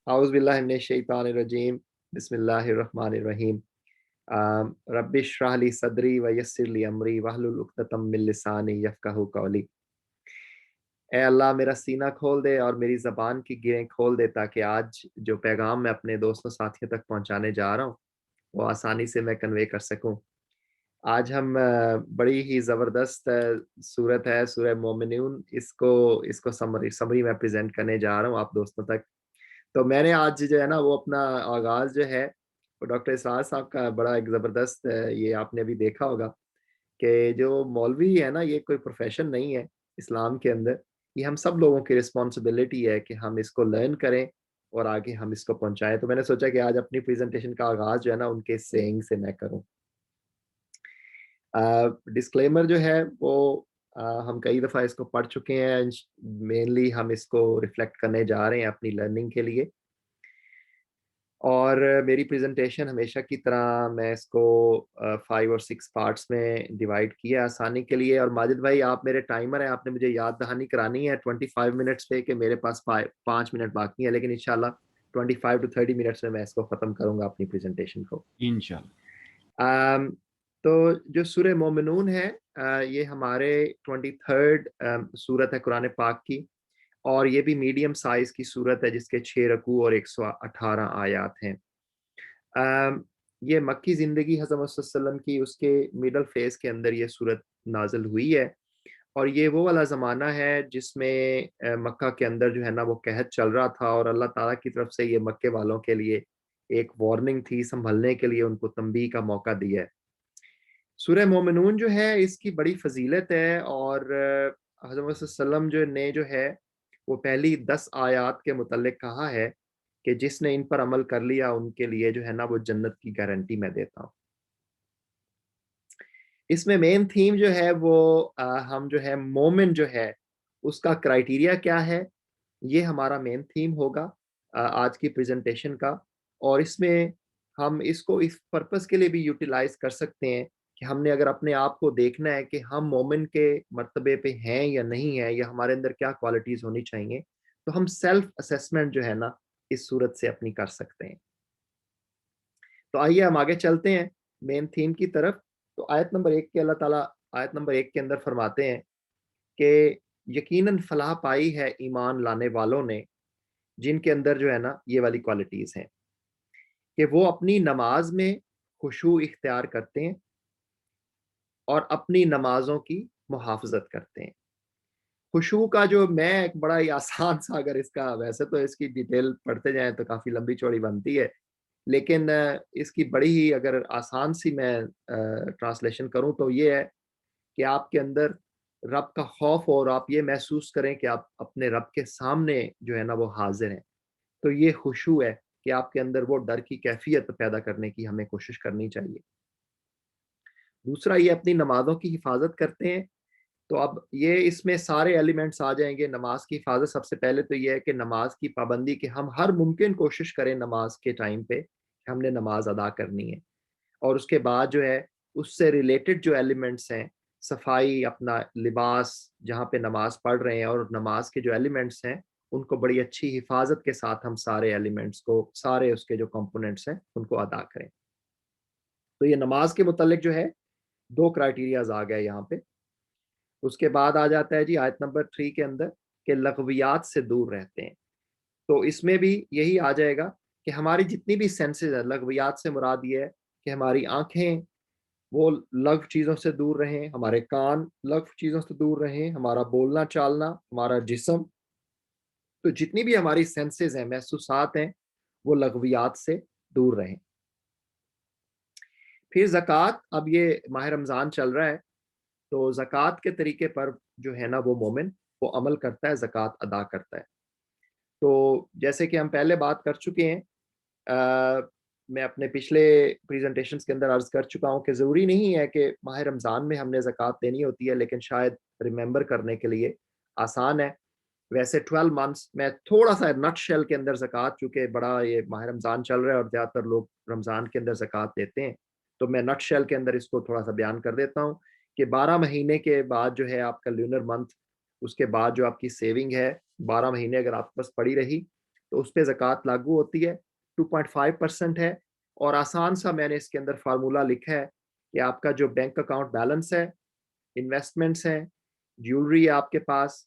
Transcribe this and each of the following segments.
اعوذ باللہ من الشیطان الرجیم بسم اللہ الرحمن الرحیم رب اشرح لی صدری ویسر لی امری واحلل عقدۃ من لسانی یفقہوا قولی۔ اے اللہ میرا سینہ کھول دے اور میری زبان کی گرہیں کھول دے تاکہ آج جو پیغام میں اپنے دوستوں ساتھیوں تک پہنچانے جا رہا ہوں وہ آسانی سے میں کنوے کر سکوں۔ آج ہم بڑی ہی زبردست صورت ہے سورہ مومنون، اس کو سمری میں پریزنٹ کرنے جا رہا ہوں آپ دوستوں تک۔ تو میں نے آج جو ہے نا وہ اپنا آغاز جو ہے وہ ڈاکٹر اسرار صاحب کا بڑا ایک زبردست یہ آپ نے ابھی دیکھا ہوگا کہ جو مولوی ہے نا یہ کوئی پروفیشن نہیں ہے اسلام کے اندر، یہ ہم سب لوگوں کی رسپانسبلٹی ہے کہ ہم اس کو لرن کریں اور آگے ہم اس کو پہنچائیں۔ تو میں نے سوچا کہ آج اپنی پریزنٹیشن کا آغاز جو ہے نا ان کے سینگ سے میں کروں۔ ڈسکلیمر جو ہے وہ ہم کئی دفعہ اس کو پڑھ چکے ہیں، مینلی ہم اس کو ریفلیکٹ کرنے جا رہے ہیں اپنی لرننگ کے لیے، اور میری پریزنٹیشن ہمیشہ کی طرح میں اس کو 5 اور 6 پارٹس میں ڈیوائڈ کیا آسانی کے لیے۔ اور ماجد بھائی آپ میرے ٹائمر ہیں، آپ نے مجھے یاد دہانی کرانی ہے 25 منٹس پہ کہ میرے پاس 5 منٹ باقی ہیں، لیکن انشاءاللہ 25 to 30 منٹس میں اس کو ختم کروں گا اپنی پریزنٹیشن کو انشاءاللہ۔ تو جو سورہ مومنون ہے یہ ہمارے 23rd سورت ہے قرآن پاک کی، اور یہ بھی میڈیم سائز کی سورت ہے جس کے 6 رکوع اور 118 آیات ہیں۔ یہ مکی زندگی حضرت صلی اللہ علیہ وسلم کی اس کے میڈل فیز کے اندر یہ سورت نازل ہوئی ہے، اور یہ وہ والا زمانہ ہے جس میں مکہ کے اندر جو ہے نا وہ قحط چل رہا تھا، اور اللہ تعالیٰ کی طرف سے یہ مکے والوں کے لیے ایک وارننگ تھی، سنبھلنے کے لیے ان کو تنبیہ کا موقع دیا ہے۔ سورہ مومنون جو ہے اس کی بڑی فضیلت ہے، اور حضرت صلی اللہ علیہ وسلم جو ہے وہ پہلی 10 آیات کے متعلق کہا ہے کہ جس نے ان پر عمل کر لیا ان کے لیے جو ہے نا وہ جنت کی گارنٹی میں دیتا ہوں۔ اس میں مین تھیم جو ہے وہ ہم جو ہے مومن جو ہے اس کا کرائیٹیریا کیا ہے، یہ ہمارا مین تھیم ہوگا آج کی پریزنٹیشن کا، اور اس میں ہم اس کو اس پرپس کے لیے بھی یوٹیلائز کر سکتے ہیں کہ ہم نے اگر اپنے آپ کو دیکھنا ہے کہ ہم مومن کے مرتبے پہ ہیں یا نہیں ہیں، یا ہمارے اندر کیا کوالٹیز ہونی چاہیے، تو ہم سیلف اسیسمنٹ جو ہے نا اس صورت سے اپنی کر سکتے ہیں۔ تو آئیے ہم آگے چلتے ہیں مین تھیم کی طرف۔ تو آیت نمبر 1 کے اللہ تعالیٰ آیت نمبر 1 کے اندر فرماتے ہیں کہ یقیناً فلاح پائی ہے ایمان لانے والوں نے جن کے اندر جو ہے نا یہ والی کوالٹیز ہیں کہ وہ اپنی نماز میں خشوع اختیار کرتے ہیں اور اپنی نمازوں کی محافظت کرتے ہیں۔ خشوع کا جو میں ایک بڑا ہی آسان سا، اگر اس کا ویسے تو اس کی ڈیٹیل پڑھتے جائیں تو کافی لمبی چوڑی بنتی ہے، لیکن اس کی بڑی ہی اگر آسان سی میں ٹرانسلیشن کروں تو یہ ہے کہ آپ کے اندر رب کا خوف ہو اور آپ یہ محسوس کریں کہ آپ اپنے رب کے سامنے جو ہے نا وہ حاضر ہیں، تو یہ خشوع ہے کہ آپ کے اندر وہ ڈر کی کیفیت پیدا کرنے کی ہمیں کوشش کرنی چاہیے۔ دوسرا یہ اپنی نمازوں کی حفاظت کرتے ہیں، تو اب یہ اس میں سارے ایلیمنٹس آ جائیں گے۔ نماز کی حفاظت سب سے پہلے تو یہ ہے کہ نماز کی پابندی، کہ ہم ہر ممکن کوشش کریں نماز کے ٹائم پہ کہ ہم نے نماز ادا کرنی ہے، اور اس کے بعد جو ہے اس سے ریلیٹڈ جو ایلیمنٹس ہیں، صفائی، اپنا لباس جہاں پہ نماز پڑھ رہے ہیں، اور نماز کے جو ایلیمنٹس ہیں ان کو بڑی اچھی حفاظت کے ساتھ ہم سارے ایلیمنٹس کو، سارے اس کے جو کمپوننٹس ہیں ان کو ادا کریں۔ تو یہ نماز کے متعلق جو ہے 2 کرائیٹیریاز آ گئے یہاں پہ۔ اس کے بعد آ جاتا ہے جی آیت نمبر 3 کے اندر کہ لغویات سے دور رہتے ہیں، تو اس میں بھی یہی آ جائے گا کہ ہماری جتنی بھی سینسز ہیں، لغویات سے مراد یہ ہے کہ ہماری آنکھیں وہ لغو چیزوں سے دور رہیں، ہمارے کان لغو چیزوں سے دور رہیں، ہمارا بولنا چالنا، ہمارا جسم، تو جتنی بھی ہماری سینسز ہیں، محسوسات ہیں، وہ لغویات سے دور رہیں۔ پھر زکوٰۃ، اب یہ ماہ رمضان چل رہا ہے تو زکوٰۃ کے طریقے پر جو ہے نا وہ مومن وہ عمل کرتا ہے، زکوٰۃ ادا کرتا ہے۔ تو جیسے کہ ہم پہلے بات کر چکے ہیں، میں اپنے پچھلے پریزنٹیشنز کے اندر عرض کر چکا ہوں کہ ضروری نہیں ہے کہ ماہ رمضان میں ہم نے زکوٰۃ دینی ہوتی ہے، لیکن شاید ریممبر کرنے کے لیے آسان ہے۔ ویسے 12 منتھس میں تھوڑا سا نٹ شیل کے اندر زکوٰۃ، چونکہ بڑا یہ ماہ رمضان چل رہا ہے اور زیادہ تر لوگ رمضان کے اندر زکوٰۃ دیتے ہیں، تو میں نٹ شیل کے اندر اس کو تھوڑا سا بیان کر دیتا ہوں کہ 12 مہینے کے بعد جو ہے آپ کا لونر منتھ، اس کے بعد جو آپ کی سیونگ ہے 12 مہینے اگر آپ کے پاس پڑی رہی تو اس پہ زکوٰۃ لاگو ہوتی ہے، 2.5% ہے. اور آسان سا میں نے اس کے اندر فارمولا لکھا ہے کہ آپ کا جو بینک اکاؤنٹ بیلنس ہے، انویسٹمنٹس ہیں، جیولری ہے آپ کے پاس،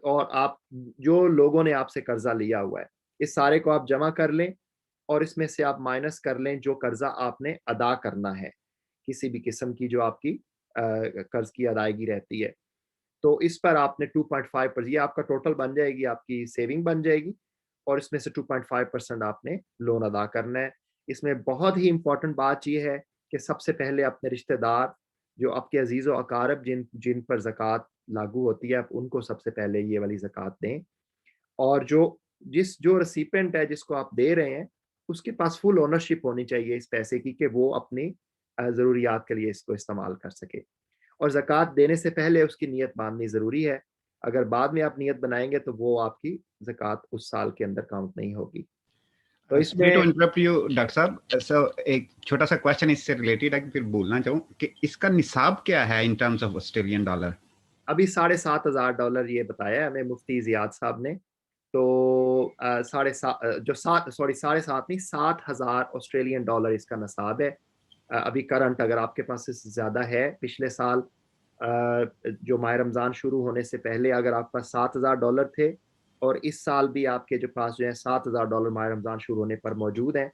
اور آپ جو لوگوں نے آپ سے قرضہ لیا ہوا ہے، اس سارے کو آپ جمع کر لیں اور اس میں سے آپ مائنس کر لیں جو قرضہ آپ نے ادا کرنا ہے، کسی بھی قسم کی جو آپ کی قرض کی ادائیگی رہتی ہے. تو اس پر آپ نے 2.5%، یہ آپ کا ٹوٹل بن جائے گی، آپ کی سیونگ بن جائے گی، اور اس میں سے 2.5% آپ نے لون ادا کرنا ہے. اس میں بہت ہی امپورٹنٹ بات یہ ہے کہ سب سے پہلے اپنے رشتہ دار جو آپ کے عزیز و اقارب جن پر زکوٰۃ لاگو ہوتی ہے، آپ ان کو سب سے پہلے یہ والی زکوٰۃ دیں. اور جو ریسیپینٹ ہے جس کو آپ دے رہے ہیں، اس کے پاس فل اونرشپ ہونی چاہیے اس پیسے کی کہ وہ اپنی ضروریات کے لیے اس کو استعمال کر سکے. اور زکوٰۃ دینے سے پہلے اس کی نیت باندھنی ضروری ہے. اگر بعد میں آپ نیت بنائیں گے تو وہ آپ کی زکوٰۃ اس سال کے اندر کاؤنٹ نہیں ہوگی. تو اس سوری میں ٹو انٹرپٹ یو ڈاکٹر صاحب. سو ایک چھوٹا سا کوشچن اس سے ریلیٹڈ ہے کہ پھر بولنا چاہوں کہ اس کا نصاب کیا ہے in terms of Australian dollar? ابھی $7,500 یہ بتایا ہے ہمیں مفتی زیاد صاحب نے. تو 7,500 آسٹریلین ڈالر اس کا نصاب ہے ابھی کرنٹ. اگر آپ کے پاس اس سے زیادہ ہے، پچھلے سال جو ماہ رمضان شروع ہونے سے پہلے اگر آپ کا $7,000 تھے، اور اس سال بھی آپ کے جو پاس جو ہے $7,000 ماہ رمضان شروع ہونے پر موجود ہیں،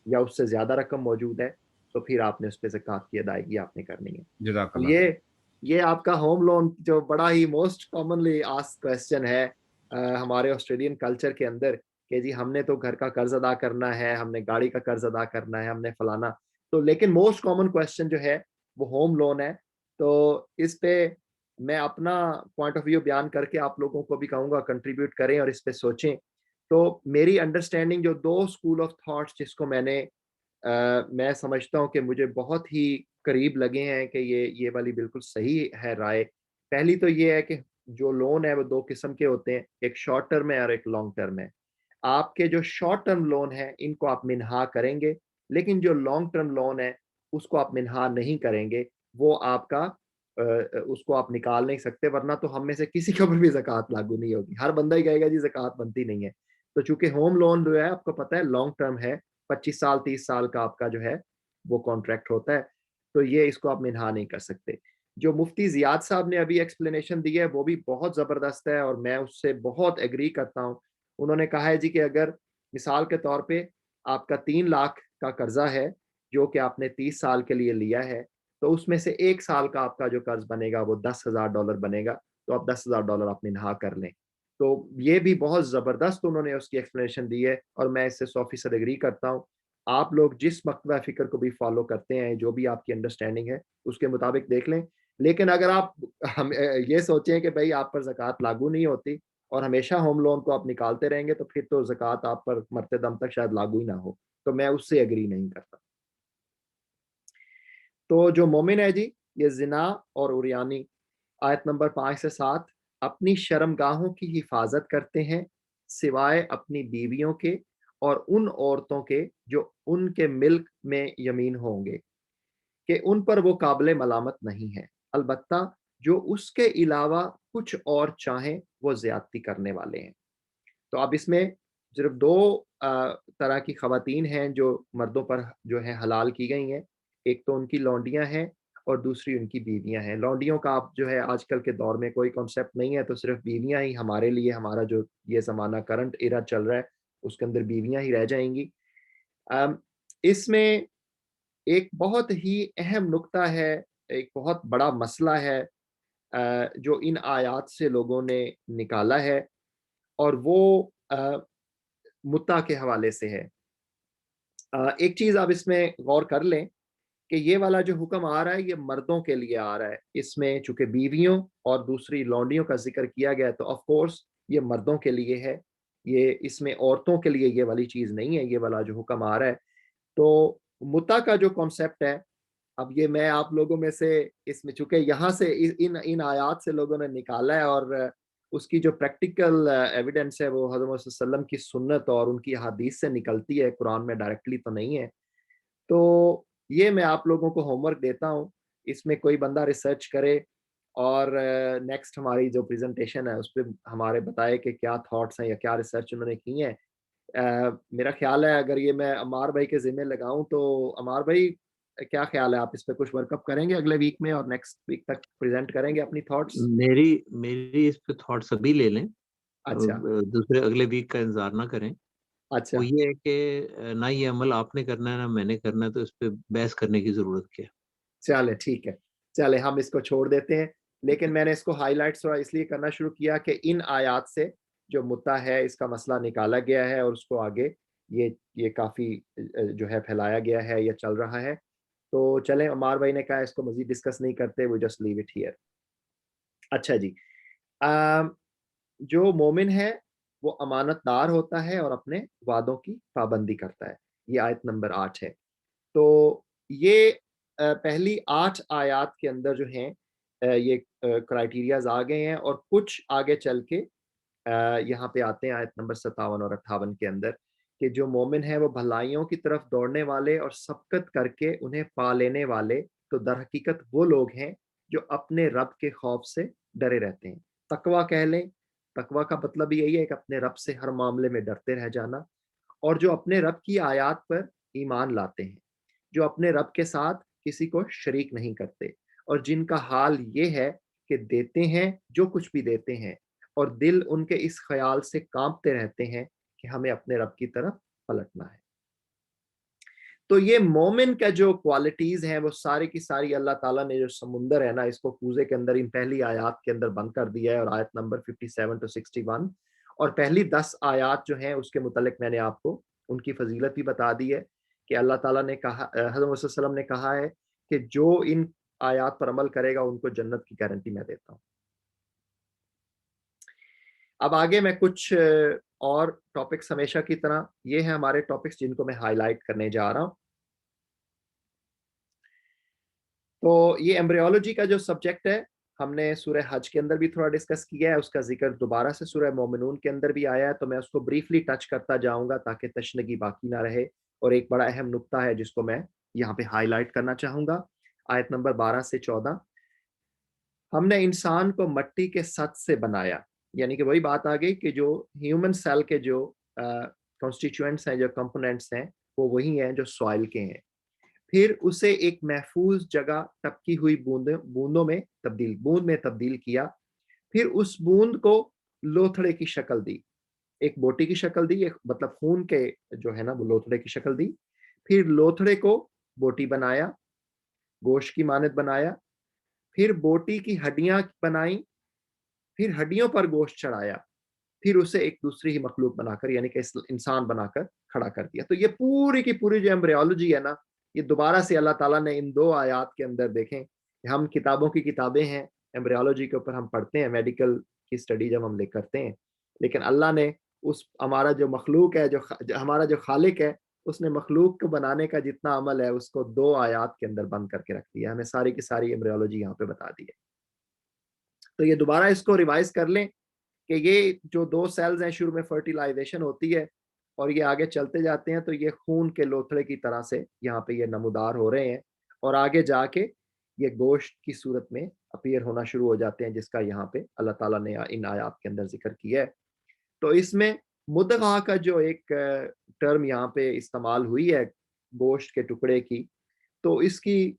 یا اس سے زیادہ رقم موجود ہے، تو پھر آپ نے اس پہ زکوٰۃ کی ادائیگی آپ نے کرنی ہے. جزاک اب اللہ. یہ آپ کا ہوم لون جو بڑا ہی موسٹ کامنلی آسک کویسچن ہے ہمارے آسٹریلین کلچر کے اندر، کہ جی ہم نے تو گھر کا قرض ادا کرنا ہے، ہم نے گاڑی کا قرض ادا کرنا ہے، ہم نے فلانا. تو لیکن موسٹ کامن کویسچن جو ہے وہ ہوم لون ہے. تو اس پہ میں اپنا پوائنٹ آف ویو بیان کر کے آپ لوگوں کو بھی کہوں گا کنٹریبیوٹ کریں اور اس پہ سوچیں. تو میری انڈرسٹینڈنگ جو 2 اسکول آف تھاٹس جس کو میں سمجھتا ہوں کہ مجھے بہت ہی قریب لگے ہیں کہ یہ والی بالکل صحیح ہے رائے. پہلی تو یہ ہے کہ جو لون ہے وہ 2 قسم کے ہوتے ہیں، ایک شارٹ ٹرم ہے اور ایک لانگ ٹرم ہے. آپ کے جو شارٹ ٹرم لون ہے ان کو آپ منہا کریں گے، لیکن جو لانگ ٹرم لون ہے اس کو آپ منہا نہیں کریں گے. وہ آپ کا اس کو آپ نکال نہیں سکتے، ورنہ تو ہم میں سے کسی کے اوپر بھی زکوٰۃ لاگو نہیں ہوگی. ہر بندہ ہی کہے گا جی زکوٰۃ بنتی نہیں ہے. تو چونکہ ہوم لون جو ہے آپ کو پتہ ہے لانگ ٹرم ہے، 25 سال 30 سال کا آپ کا جو ہے وہ کانٹریکٹ ہوتا ہے، تو یہ اس کو آپ منہا نہیں کر سکتے. جو مفتی زیاد صاحب نے ابھی ایکسپلینیشن دی ہے وہ بھی بہت زبردست ہے اور میں اس سے بہت ایگری کرتا ہوں. انہوں نے کہا ہے جی کہ اگر مثال کے طور پہ آپ کا 3 لاکھ کا قرضہ ہے جو کہ آپ نے 30 سال کے لیے لیا ہے، تو اس میں سے 1 سال کا آپ کا جو قرض بنے گا وہ $10,000 بنے گا. تو آپ $10,000 آپ منہا کر لیں. تو یہ بھی بہت زبردست انہوں نے اس کی ایکسپلینیشن دی ہے اور میں اس سے 100% ایگری کرتا ہوں. آپ لوگ جس مکتبہ فکر کو بھی فالو کرتے ہیں، جو بھی آپ کی انڈرسٹینڈنگ ہے اس کے مطابق دیکھ لیں. لیکن اگر آپ یہ سوچیں کہ بھائی آپ پر زکوٰۃ لاگو نہیں ہوتی اور ہمیشہ ہوم لون کو آپ نکالتے رہیں گے، تو پھر تو زکوٰۃ آپ پر مرتے دم تک شاید لاگو ہی نہ ہو. تو میں اس سے ایگری نہیں کرتا. تو جو مومن ہے جی، یہ زنا اور عریانی آیت نمبر 5 سے 7 اپنی شرمگاہوں کی حفاظت کرتے ہیں سوائے اپنی بیویوں کے اور ان عورتوں کے جو ان کے ملک میں یمین ہوں گے کہ ان پر وہ قابل ملامت نہیں ہے، البتہ جو اس کے علاوہ کچھ اور چاہیں وہ زیادتی کرنے والے ہیں. تو اب اس میں صرف 2 طرح کی خواتین ہیں جو مردوں پر جو ہے حلال کی گئی ہیں. ایک تو ان کی لونڈیاں ہیں اور دوسری ان کی بیویاں ہیں. لونڈیوں کا آپ جو ہے آج کل کے دور میں کوئی کنسیپٹ نہیں ہے، تو صرف بیویاں ہی ہمارے لیے، ہمارا جو یہ زمانہ کرنٹ ایرا چل رہا ہے اس کے اندر بیویاں ہی رہ جائیں گی. اس میں ایک بہت ہی اہم نقطہ ہے، ایک بہت بڑا مسئلہ ہے جو ان آیات سے لوگوں نے نکالا ہے، اور وہ متع کے حوالے سے ہے. ایک چیز آپ اس میں غور کر لیں کہ یہ والا جو حکم آ رہا ہے یہ مردوں کے لیے آ رہا ہے. اس میں چونکہ بیویوں اور دوسری لونڈیوں کا ذکر کیا گیا تو آف کورس یہ مردوں کے لیے ہے. یہ اس میں عورتوں کے لیے یہ والی چیز نہیں ہے، یہ والا جو حکم آ رہا ہے. تو متع کا جو کانسیپٹ ہے، اب یہ میں آپ لوگوں میں سے اس میں چونکہ یہاں سے ان آیات سے لوگوں نے نکالا ہے، اور اس کی جو پریکٹیکل ایویڈنس ہے وہ حضرت صلی اللہ علیہ وسلم کی سنت اور ان کی حدیث سے نکلتی ہے، قرآن میں ڈائریکٹلی تو نہیں ہے. تو یہ میں آپ لوگوں کو ہوم ورک دیتا ہوں، اس میں کوئی بندہ ریسرچ کرے اور نیکسٹ ہماری جو پریزنٹیشن ہے اس پہ ہمارے بتائے کہ کیا تھاٹس ہیں یا کیا ریسرچ انہوں نے کی ہیں. میرا خیال ہے اگر یہ میں عمار بھائی کے ذمہ لگاؤں تو عمار بھائی کیا خیال ہے, آپ اس پہ کچھ ورک اپ کریں گے اگلے ویک میں اور نیکسٹ ویک تک پریزنٹ کریں گے اپنی تھاٹس؟ میری اس پہ تھاٹس ابھی لے لیں, اچھا دوسرے اگلے ویک کا انتظار نہ کریں. اچھا وہ یہ ہے کہ نہ یہ عمل آپ نے کرنا ہے نہ میں نے کرنا ہے, تو اس پہ بحث کرنے کی ضرورت کیا ہے. چلے ٹھیک ہے, چلے ہم اس کو چھوڑ دیتے ہیں. لیکن میں نے اس کو ہائی لائٹس تھوڑا اس لیے کرنا شروع کیا کہ ان آیات سے جو مدعا ہے اس کا مسئلہ نکالا گیا ہے اور اس کو آگے یہ کافی جو ہے پھیلایا گیا ہے یا چل رہا ہے. تو چلیں, عمار بھائی نے کہا اس کو مزید ڈسکس نہیں کرتے, وہ جسٹ لیو اٹ ہیئر. اچھا جی, جو مومن ہے وہ امانت دار ہوتا ہے اور اپنے وعدوں کی پابندی کرتا ہے. یہ آیت نمبر 8 ہے. تو یہ پہلی 8 آیات کے اندر جو ہیں یہ کرائٹیریاز آ گئے ہیں, اور کچھ آگے چل کے یہاں پہ آتے ہیں آیت نمبر 57 اور 58 کے اندر کہ جو مومن ہے وہ بھلائیوں کی طرف دوڑنے والے اور سبقت کر کے انہیں پا لینے والے تو در حقیقت وہ لوگ ہیں جو اپنے رب کے خوف سے ڈرے رہتے ہیں. تقویٰ کہہ لیں, تقویٰ کا مطلب یہی ہے کہ اپنے رب سے ہر معاملے میں ڈرتے رہ جانا, اور جو اپنے رب کی آیات پر ایمان لاتے ہیں, جو اپنے رب کے ساتھ کسی کو شریک نہیں کرتے, اور جن کا حال یہ ہے کہ دیتے ہیں جو کچھ بھی دیتے ہیں اور دل ان کے اس خیال سے کانپتے رہتے ہیں کہ ہمیں اپنے رب کی طرف پلٹنا ہے. تو یہ مومن کا جو کوالٹیز ہیں وہ ساری کی ساری اللہ تعالیٰ نے جو سمندر ہے نا, اس کو کوزے کے اندر ان پہلی آیات کے اندر بند کر دیا ہے, اور آیت نمبر 57 to 61 اور پہلی 10 آیات جو ہیں اس کے متعلق میں نے آپ کو ان کی فضیلت بھی بتا دی ہے کہ اللہ تعالیٰ نے کہا, حضرت صلی اللہ علیہ وسلم نے کہا ہے کہ جو ان آیات پر عمل کرے گا ان کو جنت کی گارنٹی میں دیتا ہوں. اب آگے میں کچھ اور ٹاپکس ہمیشہ کی طرح یہ ہیں ہمارے ٹاپکس جن کو میں ہائی لائٹ کرنے جا رہا ہوں. تو یہ ایمبریولوجی کا جو سبجیکٹ ہے ہم نے سورہ حج کے اندر بھی تھوڑا ڈسکس کیا ہے, اس کا ذکر دوبارہ سے سورہ مومنون کے اندر بھی آیا ہے, تو میں اس کو بریفلی ٹچ کرتا جاؤں گا تاکہ تشنگی باقی نہ رہے. اور ایک بڑا اہم نقطہ ہے جس کو میں یہاں پہ ہائی لائٹ کرنا چاہوں گا, آیت نمبر 12 سے 14. ہم نے انسان کو مٹی کے سط سے بنایا, یعنی کہ وہی بات آ گئی کہ جو ہیومن سیل کے جو کانسٹیچوئنٹس ہیں, جو کمپوننٹس ہیں, وہ وہی ہیں جو سوائل کے ہیں. پھر اسے ایک محفوظ جگہ ٹپکی ہوئی بوند میں تبدیل کیا. پھر اس بوند کو لوتھڑے کی شکل دی, ایک بوٹی کی شکل دی, ایک مطلب خون کے جو ہے نا وہ لوتھڑے کی شکل دی. پھر لوتھڑے کو بوٹی بنایا, گوشت کی مانند بنایا. پھر بوٹی کی ہڈیاں بنائیں, پھر ہڈیوں پر گوشت چڑھایا. پھر اسے ایک دوسری ہی مخلوق بنا کر یعنی کہ انسان بنا کر کھڑا کر دیا. تو یہ پوری کی پوری جو ایمبریولوجی ہے نا, یہ دوبارہ سے اللہ تعالیٰ نے ان 2 آیات کے اندر دیکھیں, ہم کتابوں کی کتابیں ہیں ایمبریولوجی کے اوپر, ہم پڑھتے ہیں میڈیکل کی سٹڈی جب ہم کرتے ہیں, لیکن اللہ نے اس ہمارا جو مخلوق ہے, جو ہمارا جو خالق ہے, اس نے مخلوق کو بنانے کا جتنا عمل ہے اس کو 2 آیات کے اندر بند کر کے رکھ دیا. ہمیں ساری کی ساری ایمبریولوجی یہاں پہ بتا دی ہے. تو یہ دوبارہ اس کو ریوائز کر لیں کہ یہ جو 2 سیلز ہیں شروع میں فرٹیلائزیشن ہوتی ہے اور یہ آگے چلتے جاتے ہیں, تو یہ خون کے لوتھڑے کی طرح سے یہاں پہ یہ نمودار ہو رہے ہیں, اور آگے جا کے یہ گوشت کی صورت میں اپیئر ہونا شروع ہو جاتے ہیں, جس کا یہاں پہ اللہ تعالیٰ نے ان آیات کے اندر ذکر کیا ہے. تو اس میں مدغہ کا جو ایک ٹرم یہاں پہ استعمال ہوئی ہے گوشت کے ٹکڑے کی, تو اس کی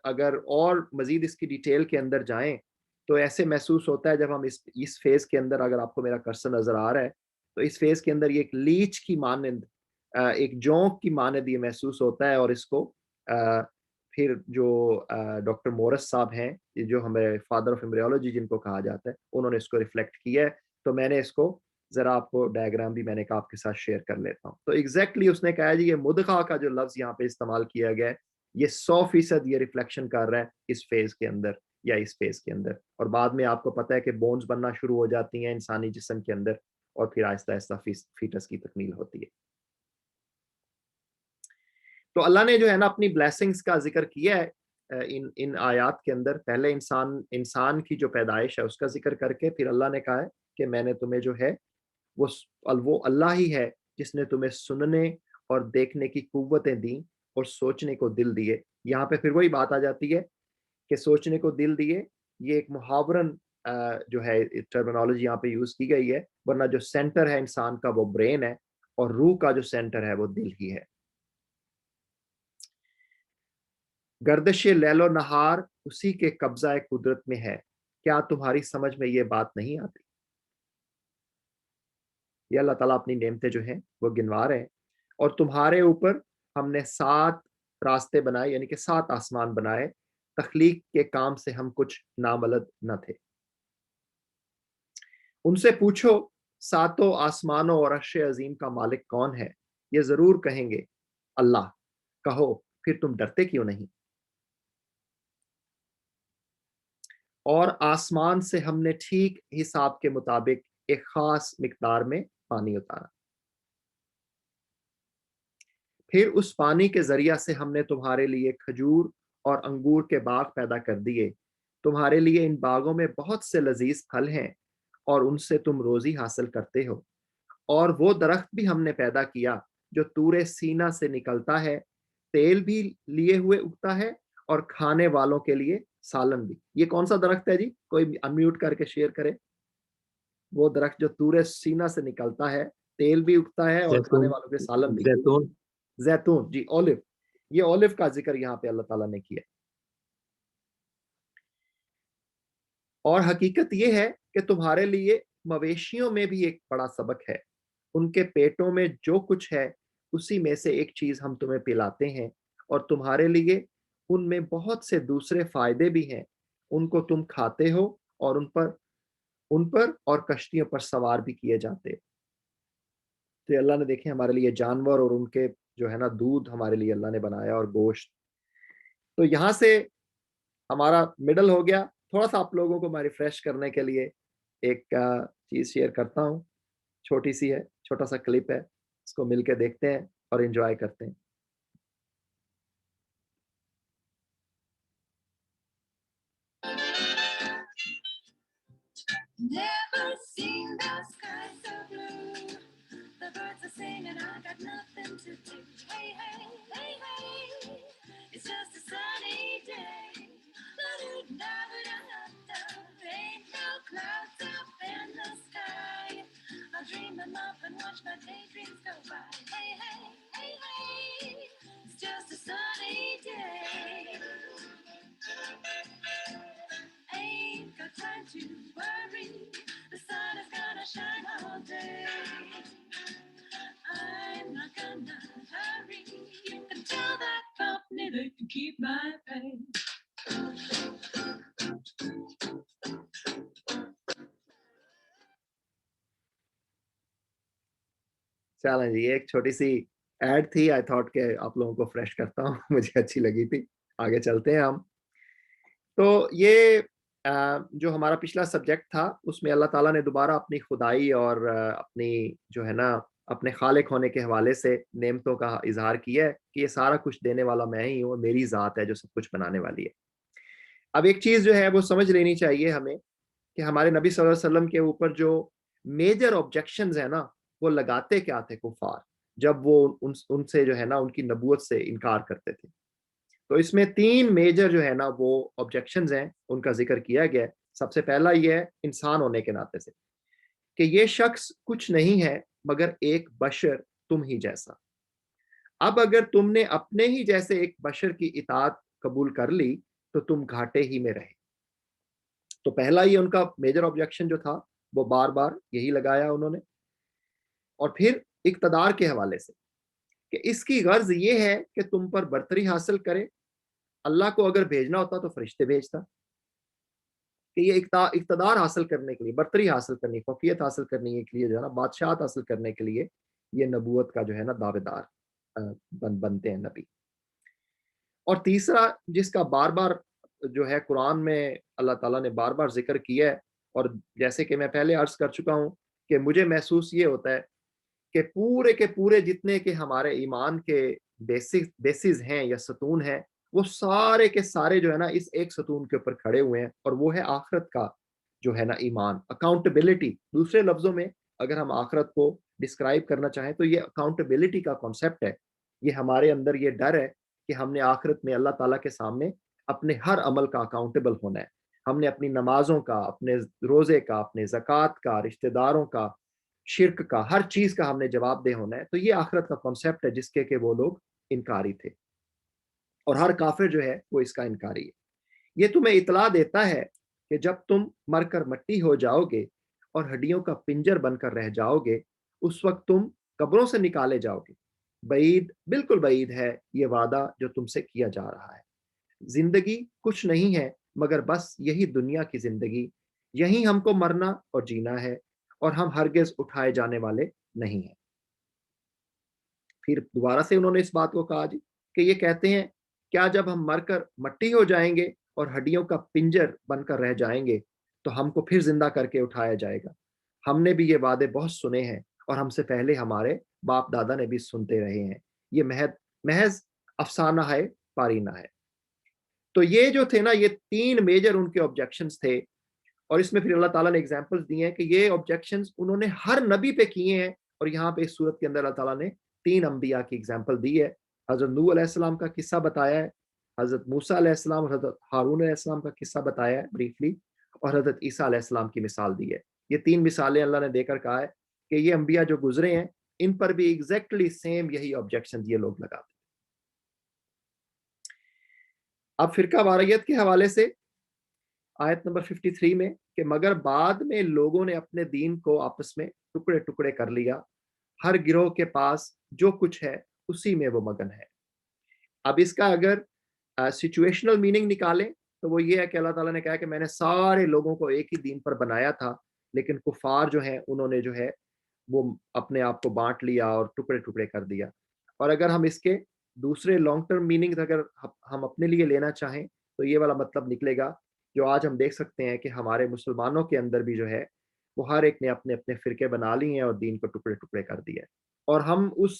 اگر اور مزید اس کی ڈیٹیل کے اندر جائیں تو ایسے محسوس ہوتا ہے جب ہم اس فیز کے اندر, اگر آپ کو میرا کرسر نظر آ رہا ہے, تو اس فیز کے اندر یہ ایک لیچ کی مانند, ایک جونک کی مانند یہ محسوس ہوتا ہے. اور اس کو پھر جو ڈاکٹر مورس صاحب ہیں, جو ہمیں فادر آف ایمبریولوجی جن کو کہا جاتا ہے, انہوں نے اس کو ریفلیکٹ کیا ہے. تو میں نے اس کو ذرا آپ کو ڈائیگرام بھی میں نے کہا آپ کے ساتھ شیئر کر لیتا ہوں. تو ایگزیکٹلی اس نے کہا جی یہ مدغہ کا جو لفظ یہاں پہ استعمال کیا گیا ہے, یہ 100% یہ ریفلیکشن کر رہا ہے اس فیز کے اندر یا اس فیز کے اندر. اور بعد میں آپ کو پتہ ہے کہ بونز بننا شروع ہو جاتی ہیں انسانی جسم کے اندر, اور پھر آہستہ آہستہ فیٹس کی تکمیل ہوتی ہے. تو اللہ نے جو ہے نا اپنی بلیسنگز کا ذکر کیا ہے ان آیات کے اندر. پہلے انسان کی جو پیدائش ہے اس کا ذکر کر کے پھر اللہ نے کہا ہے کہ میں نے تمہیں جو ہے وہ اللہ ہی ہے جس نے تمہیں سننے اور دیکھنے کی قوتیں دیں اور سوچنے کو دل دیے. یہاں پہ پھر وہی بات آ جاتی ہے کہ سوچنے کو دل دیے, یہ ایک محاورن جو ہے ٹرمینالوجی یہاں پہ یوز کی گئی ہے، ورنہ جو سینٹر ہے انسان کا وہ برین ہے، اور روح کا جو سینٹر ہے وہ دل ہی ہے۔ گردش لیل و نہار اسی کے قبضہ قدرت میں ہے، کیا تمہاری سمجھ میں یہ بات نہیں آتی؟ یہ اللہ تعالیٰ اپنی نعمتیں جو ہیں وہ گنوا رہے ہیں، اور تمہارے اوپر ہم نے 7 راستے بنائے، یعنی کہ 7 آسمان بنائے، تخلیق کے کام سے ہم کچھ نابلد نہ تھے۔ ان سے پوچھو 7 آسمانوں اور عرش عظیم کا مالک کون ہے؟ یہ ضرور کہیں گے اللہ۔ کہو پھر تم ڈرتے کیوں نہیں؟ اور آسمان سے ہم نے ٹھیک حساب کے مطابق ایک خاص مقدار میں پانی اتارا، پھر اس پانی کے ذریعہ سے ہم نے تمہارے لیے کھجور اور انگور کے باغ پیدا کر دیے۔ تمہارے لیے ان باغوں میں بہت سے لذیذ پھل ہیں اور ان سے تم روزی حاصل کرتے ہو۔ اور وہ درخت بھی ہم نے پیدا کیا جو تور سینا سے نکلتا ہے، تیل بھی لیے ہوئے اگتا ہے اور کھانے والوں کے لیے سالن بھی۔ یہ کون سا درخت ہے جی؟ کوئی انمیوٹ کر کے شیئر کرے۔ وہ درخت جو تور سینا سے نکلتا ہے، تیل بھی اگتا ہے اور کھانے والوں کے سالن بھی۔ زیتون، زیتون، جی، اولیو۔ یہ اولیو کا ذکر یہاں پہ اللہ تعالیٰ نے کیا۔ اور حقیقت یہ ہے کہ تمہارے لیے مویشیوں میں بھی ایک بڑا سبق ہے۔ ان کے پیٹوں میں جو کچھ ہے اسی میں سے ایک چیز ہم تمہیں پلاتے ہیں، اور تمہارے لیے ان میں بہت سے دوسرے فائدے بھی ہیں۔ ان کو تم کھاتے ہو اور ان پر اور کشتیوں پر سوار بھی کیے جاتے۔ تو اللہ نے دیکھیں ہمارے لیے جانور اور ان کے جو ہے نا دودھ ہمارے لیے اللہ نے بنایا، اور گوشت۔ تو یہاں سے ہمارا مڈل ہو گیا۔ تھوڑا سا آپ لوگوں کو میں ریفریش کرنے کے لیے ایک چیز شیئر کرتا ہوں، چھوٹی سی ہے، چھوٹا سا کلپ ہے، اس کو مل کے دیکھتے ہیں اور انجوائے کرتے ہیں۔ Never seen the sky so blue. The birds are singing, I got nothing to do. Hey, hey, hey, hey. It's just a sunny day. La-do-da-da-da-da. Ain't no clouds up in the sky. I'll dream them up and watch my daydreams go by. Hey, hey, hey, hey. It's just a sunny day. Ain't got time to worry. The sun is gonna shine all day. I'm not gonna hurry. You can tell that company they can keep my pay. چلیں جی، ایک چھوٹی سی add تھی، I thought کہ آپ لوگوں کو fresh کرتا ہوں، مجھے اچھی لگی تھی۔ آگے چلتے ہیں ہم۔ تو یہ جو ہمارا پچھلا سبجیکٹ تھا اس میں اللہ تعالیٰ نے دوبارہ اپنی خدائی اور اپنی جو ہے نا اپنے خالق ہونے کے حوالے سے نعمتوں کا اظہار کیا ہے کہ یہ سارا کچھ دینے والا میں ہی ہوں، میری ذات ہے جو سب کچھ بنانے والی ہے۔ اب ایک چیز جو ہے وہ سمجھ لینی چاہیے ہمیں کہ ہمارے نبی صلی اللہ علیہ وسلم کے اوپر جو میجر آبجیکشنز ہیں نا، وہ لگاتے کیا تھے کفار جب وہ ان سے جو ہے نا ان کی نبوت سے انکار کرتے تھے؟ تو اس میں 3 میجر جو ہے نا وہ آبجیکشنز ہیں، ان کا ذکر کیا گیا ہے۔ سب سے پہلا یہ ہے انسان ہونے کے ناطے سے کہ یہ شخص کچھ نہیں ہے مگر ایک بشر تم ہی جیسا۔ اب اگر تم نے اپنے ہی جیسے ایک بشر کی اطاعت قبول کر لی تو تم گھاٹے ہی میں رہے۔ تو پہلا یہ ان کا میجر آبجیکشن جو تھا وہ بار بار یہی لگایا انہوں نے۔ اور پھر اقتدار کے حوالے سے کہ اس کی غرض یہ ہے کہ تم پر برتری حاصل کرے۔ اللہ کو اگر بھیجنا ہوتا تو فرشتے بھیجتا، کہ یہ اقتدار حاصل کرنے کے لیے، برتری حاصل کرنی، فوقیت حاصل کرنے کے لیے جو ہے نا، بادشاہت حاصل کرنے کے لیے یہ نبوت کا جو ہے نا دعوے دار بنتے ہیں نبی۔ اور تیسرا جس کا بار بار جو ہے قرآن میں اللہ تعالیٰ نے بار بار ذکر کیا ہے، اور جیسے کہ میں پہلے عرض کر چکا ہوں کہ مجھے محسوس یہ ہوتا ہے کہ پورے کے پورے جتنے کے ہمارے ایمان کے بیسز ہیں یا ستون ہیں، وہ سارے کے سارے جو ہے نا اس ایک ستون کے اوپر کھڑے ہوئے ہیں، اور وہ ہے آخرت کا جو ہے نا ایمان، اکاؤنٹیبلٹی۔ دوسرے لفظوں میں اگر ہم آخرت کو ڈسکرائب کرنا چاہیں تو یہ اکاؤنٹیبلٹی کا کانسیپٹ ہے۔ یہ ہمارے اندر یہ ڈر ہے کہ ہم نے آخرت میں اللہ تعالیٰ کے سامنے اپنے ہر عمل کا اکاؤنٹیبل ہونا ہے، ہم نے اپنی نمازوں کا، اپنے روزے کا، اپنے زکوٰۃ کا، رشتہ داروں کا، شرک کا، ہر چیز کا ہم نے جواب دہ ہونا ہے. تو یہ آخرت کا کانسیپٹ ہے جس کے کہ وہ لوگ انکاری تھے، اور ہر کافر جو ہے وہ اس کا انکاری ہے. یہ تمہیں اطلاع دیتا ہے کہ جب تم مر کر مٹی ہو جاؤ گے اور ہڈیوں کا پنجر بن کر رہ جاؤ گے، اس وقت تم قبروں سے نکالے جاؤ گے. بعید، بالکل بعید ہے یہ وعدہ جو تم سے کیا جا رہا ہے. زندگی کچھ نہیں ہے مگر بس یہی دنیا کی زندگی، یہی ہم کو مرنا اور جینا ہے، اور ہم ہرگز اٹھائے جانے والے نہیں ہیں. پھر دوبارہ سے انہوں نے اس بات کو کہا جی کہ یہ کہتے ہیں کیا جب ہم مر کر مٹی ہو جائیں گے اور ہڈیوں کا پنجر بن کر رہ جائیں گے تو ہم کو پھر زندہ کر کے اٹھایا جائے گا. ہم نے بھی یہ وعدے بہت سنے ہیں اور ہم سے پہلے ہمارے باپ دادا نے بھی سنتے رہے ہیں. یہ محض افسانہ ہے، پارینہ ہے. تو یہ جو تھے نا، یہ 3 میجر ان کے آبجیکشنز تھے، اور اس میں پھر اللہ تعالیٰ نے ایگزامپلز دی ہیں کہ یہ آبجیکشنز انہوں نے ہر نبی پہ کیے ہیں. اور یہاں پہ اس صورت کے اندر اللہ تعالیٰ نے 3 انبیاء کی ایگزامپل دی ہے. حضرت نوح علیہ السلام کا قصہ بتایا ہے، حضرت موسیٰ علیہ السلام اور حضرت ہارون علیہ السلام کا قصہ بتایا ہے بریفلی، اور حضرت عیسیٰ علیہ السلام کی مثال دی ہے. یہ 3 مثالیں اللہ نے دے کر کہا ہے کہ یہ انبیاء جو گزرے ہیں ان پر بھی ایگزیکٹلی سیم یہی آبجیکشن یہ لوگ لگاتے. اب فرقہ واریت کے حوالے سے آیت نمبر 53 میں کہ مگر بعد میں لوگوں نے اپنے دین کو آپس میں ٹکڑے ٹکڑے کر لیا، ہر گروہ کے پاس جو کچھ ہے اسی میں وہ مگن ہے. اب اس کا اگر سچویشنل میننگ نکالیں تو وہ یہ ہے کہ اللہ تعالیٰ نے کہا کہ میں نے سارے لوگوں کو ایک ہی دین پر بنایا تھا، لیکن کفار جو ہیں انہوں نے جو ہے وہ اپنے آپ کو بانٹ لیا اور ٹکڑے ٹکڑے کر دیا. اور اگر ہم اس کے دوسرے لانگ ٹرم میننگ اگر ہم اپنے لیے لینا چاہیں تو یہ والا مطلب نکلے گا جو آج ہم دیکھ سکتے ہیں کہ ہمارے مسلمانوں کے اندر بھی جو ہے وہ ہر ایک نے اپنے اپنے فرقے بنا لی ہیں اور دین کو ٹکڑے ٹکڑے کر دیا ہے. اور ہم اس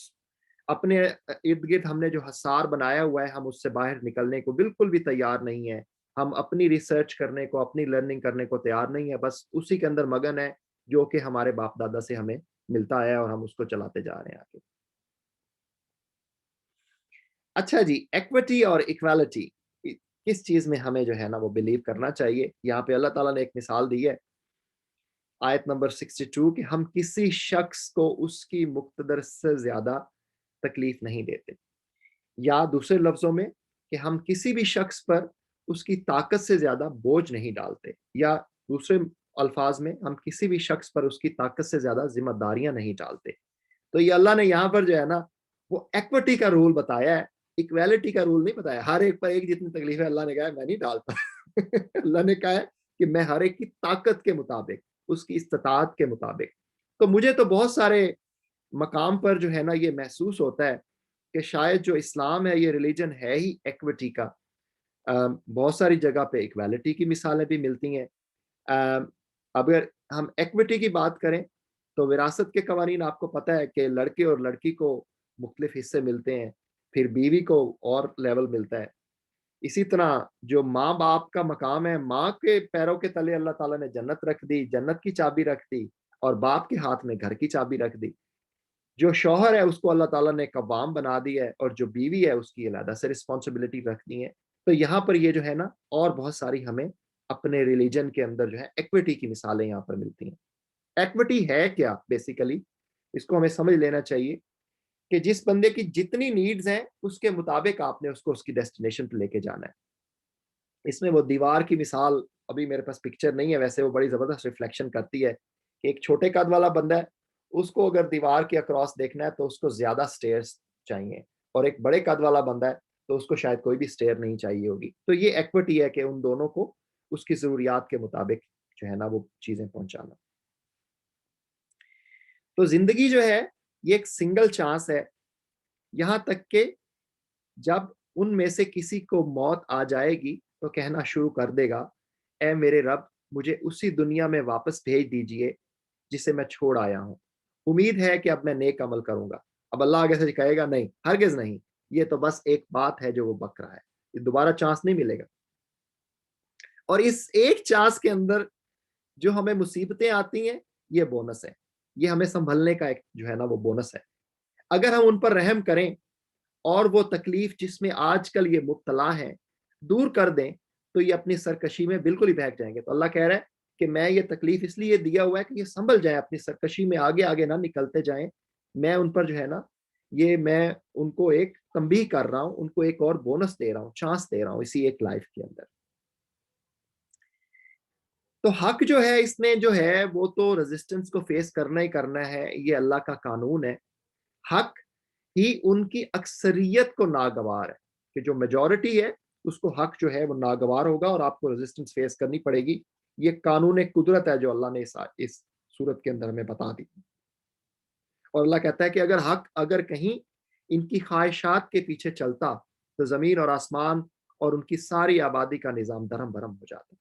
اپنے ارد گرد ہم نے جو حصار بنایا ہوا ہے ہم اس سے باہر نکلنے کو بالکل بھی تیار نہیں ہے. ہم اپنی ریسرچ کرنے کو، اپنی لرننگ کرنے کو تیار نہیں ہے، بس اسی کے اندر مگن ہے جو کہ ہمارے باپ دادا سے ہمیں ملتا ہے اور ہم اس کو چلاتے جا رہے ہیں آگے. اچھا جی، ایکوٹی اور ایکوالٹی کس چیز میں ہمیں جو ہے نا وہ بلیو کرنا چاہیے. یہاں پہ اللہ تعالیٰ نے ایک مثال دی ہے آیت نمبر 62 کہ ہم کسی شخص کو اس کی مقتدر سے زیادہ تکلیف نہیں دیتے، یا دوسرے لفظوں میں کہ ہم کسی بھی شخص پر اس کی طاقت سے زیادہ بوجھ نہیں ڈالتے، یا دوسرے الفاظ میں ہم کسی بھی شخص پر اس کی طاقت سے زیادہ ذمہ داریاں نہیں ڈالتے. تو یہ اللہ نے یہاں پر جو ہے نا وہ ایکوٹی کا رول بتایا ہے، ایکویلٹی کا رول نہیں بتایا. ہر ایک پر ایک جتنی تکلیف ہے اللہ نے کہا ہے میں نہیں ڈالتا. اللہ نے کہا ہے کہ میں ہر ایک کی طاقت کے مطابق، اس کی استطاعت کے مطابق. تو مجھے تو بہت سارے مقام پر جو ہے نا یہ محسوس ہوتا ہے کہ شاید جو اسلام ہے یہ ریلیجن ہے ہی ایکوٹی کا. بہت ساری جگہ پہ ایکویلٹی کی مثالیں بھی ملتی ہیں. اگر ہم ایکوٹی کی بات کریں تو وراثت کے قوانین آپ کو پتہ ہے کہ لڑکے اور لڑکی کو مختلف حصے ملتے ہیں، پھر بیوی کو اور لیول ملتا ہے. اسی طرح جو ماں باپ کا مقام ہے، ماں کے پیروں کے تلے اللہ تعالیٰ نے جنت رکھ دی، جنت کی چابی رکھ دی، اور باپ کے ہاتھ میں گھر کی چابی رکھ دی. جو شوہر ہے اس کو اللہ تعالیٰ نے قوام بنا دی ہے، اور جو بیوی ہے اس کی علیحدہ سے رسپانسبلٹی رکھنی ہے. تو یہاں پر یہ جو ہے نا اور بہت ساری ہمیں اپنے ریلیجن کے اندر جو ہے ایکوٹی کی مثالیں یہاں پر ملتی ہیں. ایکوٹی ہے کیا بیسیکلی؟ اس کو ہمیں سمجھ لینا چاہیے کہ جس بندے کی جتنی نیڈز ہیں اس کے مطابق آپ نے اس کو اس کی ڈیسٹینیشن پہ لے کے جانا ہے. اس میں وہ دیوار کی مثال ابھی میرے پاس پکچر نہیں ہے، ویسے وہ بڑی زبردست ریفلیکشن کرتی ہے کہ ایک چھوٹے قد والا بندہ ہے، اس کو اگر دیوار کے اکراس دیکھنا ہے تو اس کو زیادہ سٹیئرز چاہیے، اور ایک بڑے قد والا بندہ ہے تو اس کو شاید کوئی بھی سٹیئر نہیں چاہیے ہوگی. تو یہ ایکوٹی ہے کہ ان دونوں کو اس کی ضروریات کے مطابق جو ہے نا وہ چیزیں پہنچانا. تو زندگی جو ہے یہ ایک سنگل چانس ہے، یہاں تک کہ جب ان میں سے کسی کو موت آ جائے گی تو کہنا شروع کر دے گا اے میرے رب مجھے اسی دنیا میں واپس بھیج دیجئے جسے میں چھوڑ آیا ہوں، امید ہے کہ اب میں نیک عمل کروں گا. اب اللہ آگے سے کہے گا نہیں، ہرگز نہیں، یہ تو بس ایک بات ہے جو وہ بک رہا ہے، یہ دوبارہ چانس نہیں ملے گا. اور اس ایک چانس کے اندر جو ہمیں مصیبتیں آتی ہیں یہ بونس ہے، یہ ہمیں سنبھلنے کا ایک جو ہے نا وہ بونس ہے. اگر ہم ان پر رحم کریں اور وہ تکلیف جس میں آج کل یہ مبتلا ہیں دور کر دیں تو یہ اپنی سرکشی میں بالکل ہی بہک جائیں گے. تو اللہ کہہ رہا ہے کہ میں یہ تکلیف اس لیے دیا ہوا ہے کہ یہ سنبھل جائیں, اپنی سرکشی میں آگے آگے نہ نکلتے جائیں. میں ان پر جو ہے نا یہ میں ان کو ایک تنبیہ کر رہا ہوں, ان کو ایک اور بونس دے رہا ہوں, چانس دے رہا ہوں اسی ایک لائف کے اندر. تو حق جو ہے اس میں جو ہے وہ تو ریزسٹنس کو فیس کرنا ہی کرنا ہے, یہ اللہ کا قانون ہے. حق ہی ان کی اکثریت کو ناگوار ہے, کہ جو میجورٹی ہے اس کو حق جو ہے وہ ناگوار ہوگا اور آپ کو ریزسٹنس فیس کرنی پڑے گی. یہ قانون قدرت ہے جو اللہ نے اس صورت کے اندر ہمیں بتا دی. اور اللہ کہتا ہے کہ اگر حق اگر کہیں ان کی خواہشات کے پیچھے چلتا تو زمین اور آسمان اور ان کی ساری آبادی کا نظام درہم برہم ہو جاتا.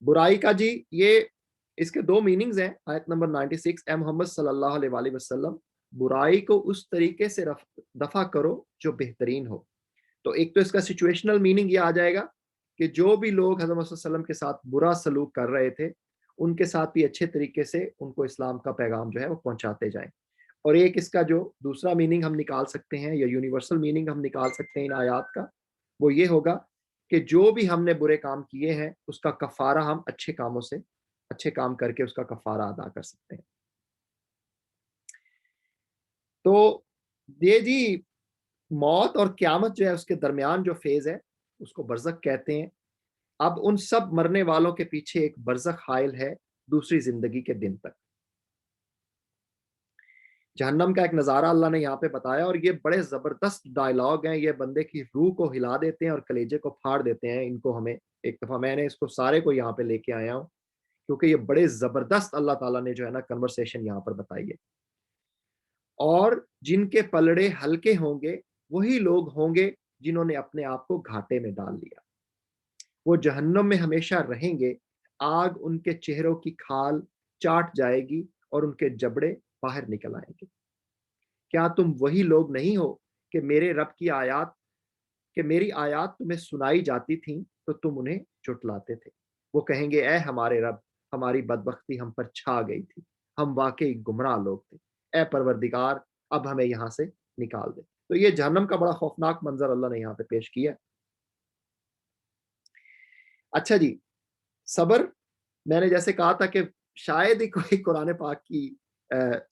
برائی کا جی یہ اس کے دو میننگز ہیں. آیت نمبر 96, اے محمد صلی اللہ علیہ وآلہ وسلم برائی کو اس طریقے سے دفع کرو جو بہترین ہو. تو ایک تو اس کا سچویشنل میننگ یہ آ جائے گا کہ جو بھی لوگ حضرت صلی اللہ علیہ وسلم کے ساتھ برا سلوک کر رہے تھے ان کے ساتھ بھی اچھے طریقے سے ان کو اسلام کا پیغام جو ہے وہ پہنچاتے جائیں. اور ایک اس کا جو دوسرا میننگ ہم نکال سکتے ہیں یا یونیورسل میننگ ہم نکال سکتے ہیں ان آیات کا, وہ یہ ہوگا کہ جو بھی ہم نے برے کام کیے ہیں اس کا کفارہ ہم اچھے کاموں سے, اچھے کام کر کے اس کا کفارہ ادا کر سکتے ہیں. تو یہ جی موت اور قیامت جو ہے اس کے درمیان جو فیز ہے اس کو برزخ کہتے ہیں. اب ان سب مرنے والوں کے پیچھے ایک برزخ حائل ہے دوسری زندگی کے دن تک. جہنم کا ایک نظارہ اللہ نے یہاں پہ بتایا, اور یہ بڑے زبردست ڈائلاگ ہیں, یہ بندے کی روح کو ہلا دیتے ہیں اور کلیجے کو پھاڑ دیتے ہیں. ان کو ہمیں ایک دفعہ میں نے اس کو سارے کو یہاں پہ لے کے آیا ہوں کیونکہ یہ بڑے زبردست اللہ تعالیٰ نے جو ہے نا کنورسیشن یہاں پر بتائی ہے. اور جن کے پلڑے ہلکے ہوں گے وہی لوگ ہوں گے جنہوں نے اپنے آپ کو گھاٹے میں ڈال لیا. وہ جہنم میں ہمیشہ رہیں گے, آگ ان کے چہروں کی کھال چاٹ جائے گی اور ان کے جبڑے باہر نکل آئیں گے. کیا تم وہی لوگ نہیں ہو کہ میرے رب کی آیات کہ میری آیات تمہیں سنائی جاتی تھیں تو تم انہیں جھٹلاتے تھے. وہ کہیں گے اے ہمارے رب ہماری بدبختی ہم پر چھا گئی تھی, ہم واقعی گمراہ لوگ تھے, اے پروردگار اب ہمیں یہاں سے نکال دے. تو یہ جہنم کا بڑا خوفناک منظر اللہ نے یہاں پہ پیش کیا. اچھا جی, صبر میں نے جیسے کہا تھا کہ شاید ہی کوئی قرآن پاک کی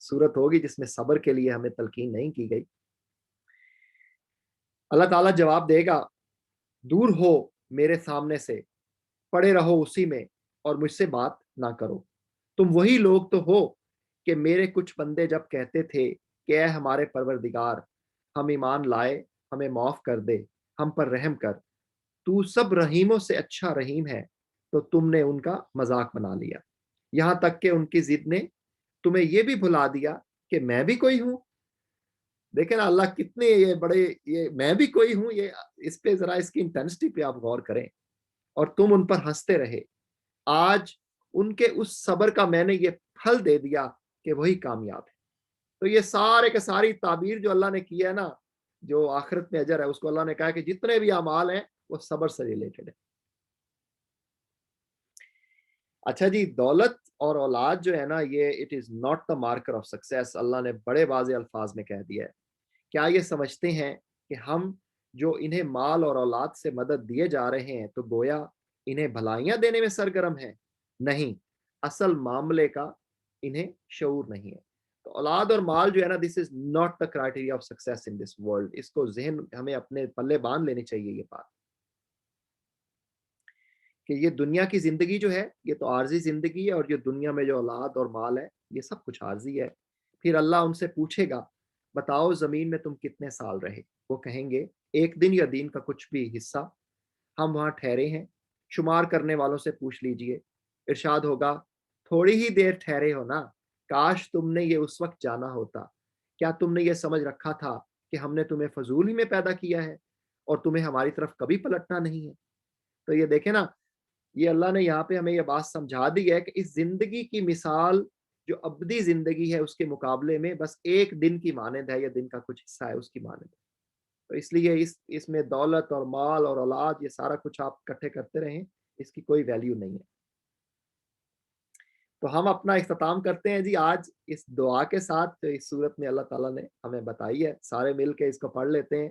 صورت ہوگی جس میں صبر کے لیے ہمیں تلقین نہیں کی گئی. اللہ تعالیٰ جواب دے گا دور ہو میرے سامنے سے, پڑے رہو اسی میں اور مجھ سے بات نہ کرو. تم وہی لوگ تو ہو کہ میرے کچھ بندے جب کہتے تھے کہ اے ہمارے پروردگار ہم ایمان لائے, ہمیں معاف کر دے, ہم پر رحم کر, تو سب رحیموں سے اچھا رحیم ہے, تو تم نے ان کا مذاق بنا لیا, یہاں تک کہ ان کی ضد نے تمہیں یہ بھی بھلا دیا کہ میں بھی کوئی ہوں. دیکھیں نا اللہ کتنے یہ بڑے, یہ میں بھی کوئی ہوں, یہ اس پہ ذرا اس کی انٹینسٹی پہ آپ غور کریں. اور تم ان پر ہنستے رہے, آج ان کے اس صبر کا میں نے یہ پھل دے دیا کہ وہی کامیاب ہے. تو یہ سارے کے ساری تعبیر جو اللہ نے کی ہے نا, جو آخرت میں اجر ہے, اس کو اللہ نے کہا کہ جتنے بھی اعمال ہیں وہ صبر سے ریلیٹڈ ہے. اچھا جی, دولت اور اولاد جو ہے نا یہ it is not the marker of success, اللہ نے بڑے واضح الفاظ میں کہہ دیا ہے. کیا یہ سمجھتے ہیں کہ ہم جو انہیں مال اور اولاد سے مدد دیے جا رہے ہیں تو گویا انہیں بھلائیاں دینے میں سرگرم ہیں؟ نہیں, اصل معاملے کا انہیں شعور نہیں ہے. تو اولاد اور مال جو ہے نا this is not the criteria of success in this world. اس کو ذہن ہمیں اپنے پلے باندھ لینی چاہیے یہ بات کہ یہ دنیا کی زندگی جو ہے یہ تو عارضی زندگی ہے, اور یہ دنیا میں جو اولاد اور مال ہے یہ سب کچھ عارضی ہے. پھر اللہ ان سے پوچھے گا بتاؤ زمین میں تم کتنے سال رہے؟ وہ کہیں گے ایک دن یا دن کا کچھ بھی حصہ, ہم وہاں ٹھہرے ہیں, شمار کرنے والوں سے پوچھ لیجئے. ارشاد ہوگا تھوڑی ہی دیر ٹھہرے ہو نا, کاش تم نے یہ اس وقت جانا ہوتا. کیا تم نے یہ سمجھ رکھا تھا کہ ہم نے تمہیں فضول ہی میں پیدا کیا ہے اور تمہیں ہماری طرف کبھی پلٹنا نہیں ہے؟ تو یہ دیکھیں نا, یہ اللہ نے یہاں پہ ہمیں یہ بات سمجھا دی ہے کہ اس زندگی کی مثال جو ابدی زندگی ہے اس کے مقابلے میں بس ایک دن کی مانند ہے, یا دن کا کچھ حصہ ہے اس کی مانند ہے. تو اس لیے اس میں دولت اور مال اور اولاد یہ سارا کچھ آپ اکٹھے کرتے رہیں, اس کی کوئی ویلیو نہیں ہے. تو ہم اپنا اختتام کرتے ہیں جی آج اس دعا کے ساتھ جو اس صورت میں اللہ تعالیٰ نے ہمیں بتائی ہے. سارے مل کے اس کو پڑھ لیتے ہیں.